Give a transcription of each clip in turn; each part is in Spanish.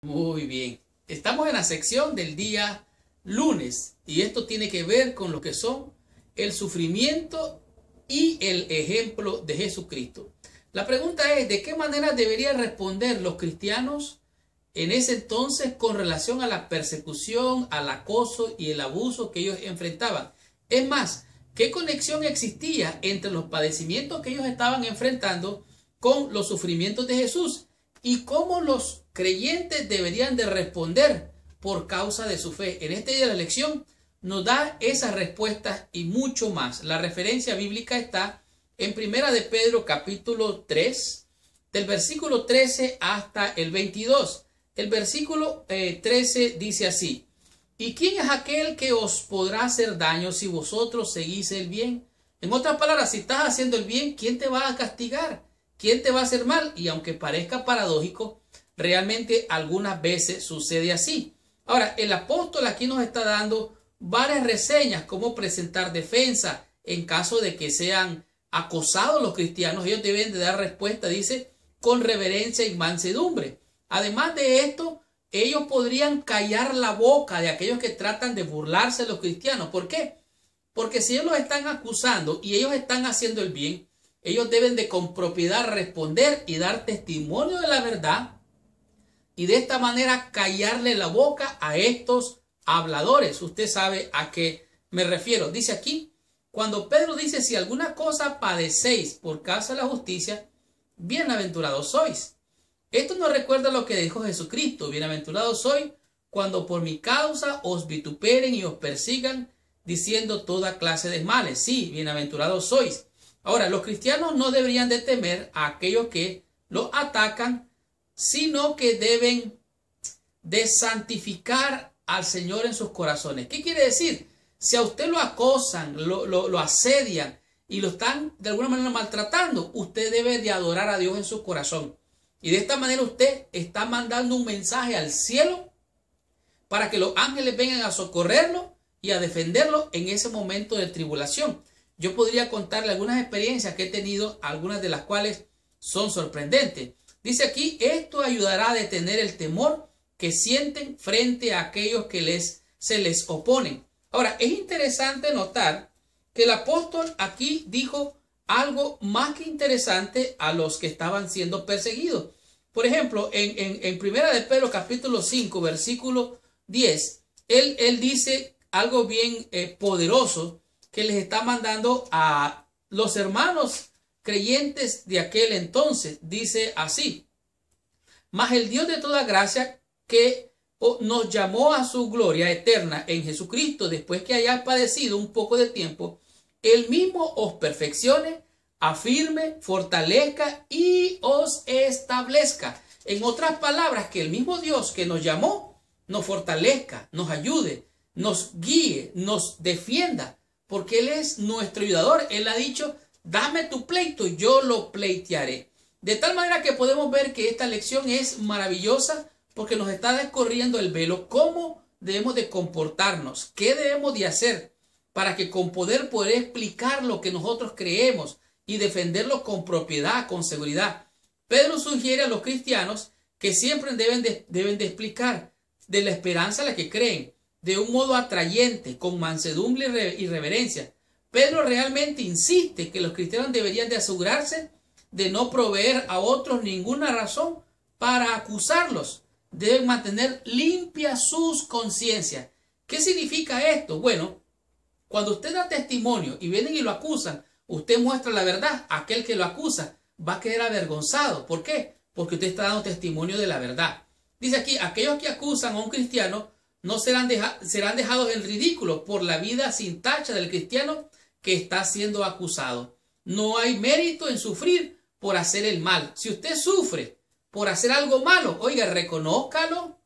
Muy bien. Estamos en la sección del día lunes y esto tiene que ver con lo que son el sufrimiento y el ejemplo de Jesucristo. La pregunta es, ¿de qué manera deberían responder los cristianos en ese entonces con relación a la persecución, al acoso y el abuso que ellos enfrentaban? Es más, ¿qué conexión existía entre los padecimientos que ellos estaban enfrentando con los sufrimientos de Jesús? ¿Y cómo los creyentes deberían de responder por causa de su fe? En este día de la lección nos da esas respuestas y mucho más. La referencia bíblica está en Primera de Pedro capítulo 3, del versículo 13 hasta el 22. El versículo 13 dice así: ¿Y quién es aquel que os podrá hacer daño si vosotros seguís el bien? En otras palabras, si estás haciendo el bien, ¿quién te va a castigar? ¿Quién te va a hacer mal? Y aunque parezca paradójico, realmente algunas veces sucede así. Ahora, el apóstol aquí nos está dando varias reseñas, cómo presentar defensa en caso de que sean acosados los cristianos. Ellos deben de dar respuesta, dice, con reverencia y mansedumbre. Además de esto, ellos podrían callar la boca de aquellos que tratan de burlarse de los cristianos. ¿Por qué? Porque si ellos los están acusando y ellos están haciendo el bien, ellos deben de con propiedad responder y dar testimonio de la verdad y de esta manera callarle la boca a estos habladores. Usted sabe a qué me refiero. Dice aquí, cuando Pedro dice, si alguna cosa padecéis por causa de la justicia, bienaventurados sois. Esto nos recuerda lo que dijo Jesucristo: bienaventurados sois cuando por mi causa os vituperen y os persigan, diciendo toda clase de males. Sí, bienaventurados sois. Ahora, los cristianos no deberían de temer a aquellos que los atacan, sino que deben de santificar al Señor en sus corazones. ¿Qué quiere decir? Si a usted lo acosan, lo asedian y lo están de alguna manera maltratando, usted debe de adorar a Dios en su corazón. Y de esta manera usted está mandando un mensaje al cielo para que los ángeles vengan a socorrerlo y a defenderlo en ese momento de tribulación. Yo podría contarle algunas experiencias que he tenido, algunas de las cuales son sorprendentes. Dice aquí, esto ayudará a detener el temor que sienten frente a aquellos que se les oponen. Ahora, es interesante notar que el apóstol aquí dijo algo más que interesante a los que estaban siendo perseguidos. Por ejemplo, en Primera de Pedro capítulo 5, versículo 10, él dice algo bien poderoso que les está mandando a los hermanos creyentes de aquel entonces. Dice así: mas el Dios de toda gracia, que nos llamó a su gloria eterna en Jesucristo, después que hayáis padecido un poco de tiempo, él mismo os perfeccione, afirme, fortalezca y os establezca. En otras palabras, que el mismo Dios que nos llamó nos fortalezca, nos ayude, nos guíe, nos defienda, porque Él es nuestro ayudador. Él ha dicho, dame tu pleito, yo lo pleitearé. De tal manera que podemos ver que esta lección es maravillosa porque nos está descorriendo el velo, cómo debemos de comportarnos, qué debemos de hacer para que con poder explicar lo que nosotros creemos y defenderlo con propiedad, con seguridad. Pedro sugiere a los cristianos que siempre deben de explicar de la esperanza a la que creen, de un modo atrayente, con mansedumbre y reverencia. Pedro realmente insiste que los cristianos deberían de asegurarse de no proveer a otros ninguna razón para acusarlos. Deben mantener limpias sus conciencias. ¿Qué significa esto? Bueno, cuando usted da testimonio y vienen y lo acusan, usted muestra la verdad. Aquel que lo acusa va a quedar avergonzado. ¿Por qué? Porque usted está dando testimonio de la verdad. Dice aquí, aquellos que acusan a un cristiano no serán dejados en ridículo por la vida sin tacha del cristiano que está siendo acusado. No hay mérito en sufrir por hacer el mal. Si usted sufre por hacer algo malo, oiga, reconózcalo,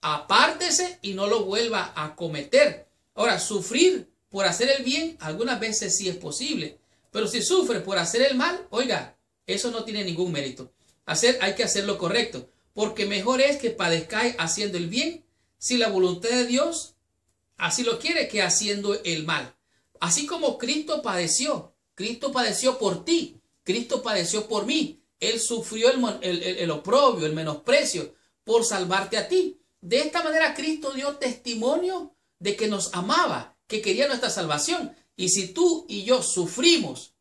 apártese y no lo vuelva a cometer. Ahora, sufrir por hacer el bien, algunas veces sí es posible. Pero si sufre por hacer el mal, oiga, eso no tiene ningún mérito. Hay que hacer lo correcto. Porque mejor es que padezcáis haciendo el bien, si la voluntad de Dios así lo quiere, que haciendo el mal. Así como Cristo padeció por ti, Cristo padeció por mí. Él sufrió el oprobio, el menosprecio, por salvarte a ti. De esta manera Cristo dio testimonio de que nos amaba, que quería nuestra salvación. Y si tú y yo sufrimos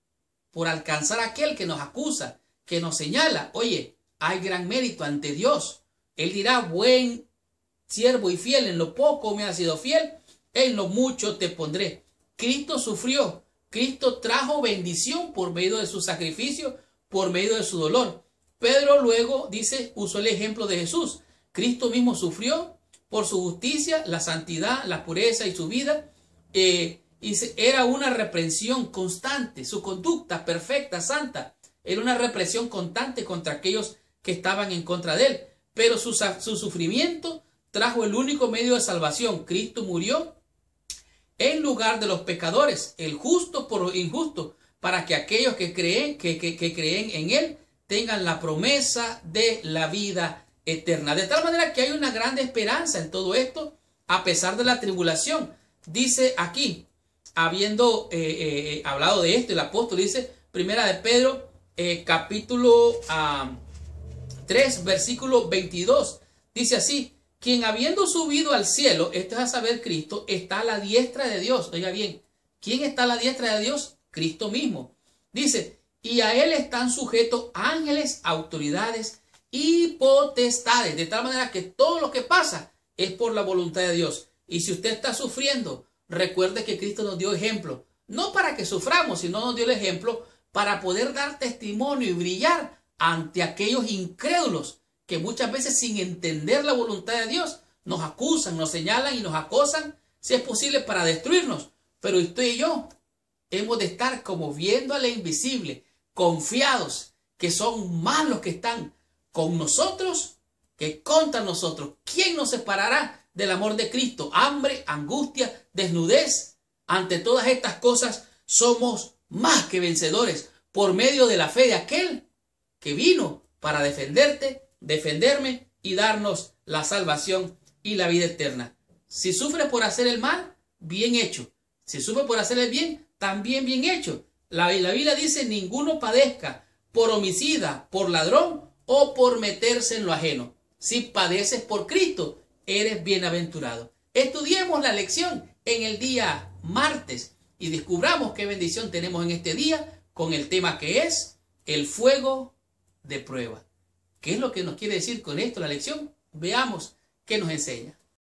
por alcanzar a aquel que nos acusa, que nos señala, oye, hay gran mérito ante Dios. Él dirá, buen siervo y fiel, en lo poco me has sido fiel, en lo mucho te pondré. Cristo sufrió, Cristo trajo bendición por medio de su sacrificio, por medio de su dolor. Pedro luego dice, usó el ejemplo de Jesús. Cristo mismo sufrió por su justicia, la santidad, la pureza y su vida. Era una reprensión constante, su conducta perfecta, santa. Era una represión constante contra aquellos que estaban en contra de él. Pero su sufrimiento trajo el único medio de salvación. Cristo murió en lugar de los pecadores, el justo por los injustos, para que aquellos que creen en él tengan la promesa de la vida eterna. De tal manera que hay una gran esperanza en todo esto, a pesar de la tribulación. Dice aquí, habiendo hablado de esto, el apóstol dice, primera de Pedro, capítulo 3, versículo 22, dice así, quien habiendo subido al cielo, esto es a saber Cristo, está a la diestra de Dios. Oiga bien, ¿quién está a la diestra de Dios? Cristo mismo. Dice, y a él están sujetos ángeles, autoridades y potestades. De tal manera que todo lo que pasa es por la voluntad de Dios. Y si usted está sufriendo, recuerde que Cristo nos dio ejemplo. No para que suframos, sino nos dio el ejemplo para poder dar testimonio y brillar ante aquellos incrédulos que muchas veces sin entender la voluntad de Dios nos acusan, nos señalan y nos acosan, si es posible para destruirnos. Pero usted y yo hemos de estar como viendo a la invisible, confiados que son más los que están con nosotros que contra nosotros. ¿Quién nos separará del amor de Cristo? Hambre, angustia, desnudez. Ante todas estas cosas somos más que vencedores por medio de la fe de aquel que vino para defenderte, defenderme y darnos la salvación y la vida eterna. Si sufres por hacer el mal, bien hecho. Si sufres por hacer el bien, también bien hecho. La Biblia dice, ninguno padezca por homicida, por ladrón o por meterse en lo ajeno. Si padeces por Cristo, eres bienaventurado. Estudiemos la lección en el día martes y descubramos qué bendición tenemos en este día con el tema que es el fuego de prueba. ¿Qué es lo que nos quiere decir con esto la lección? Veamos qué nos enseña.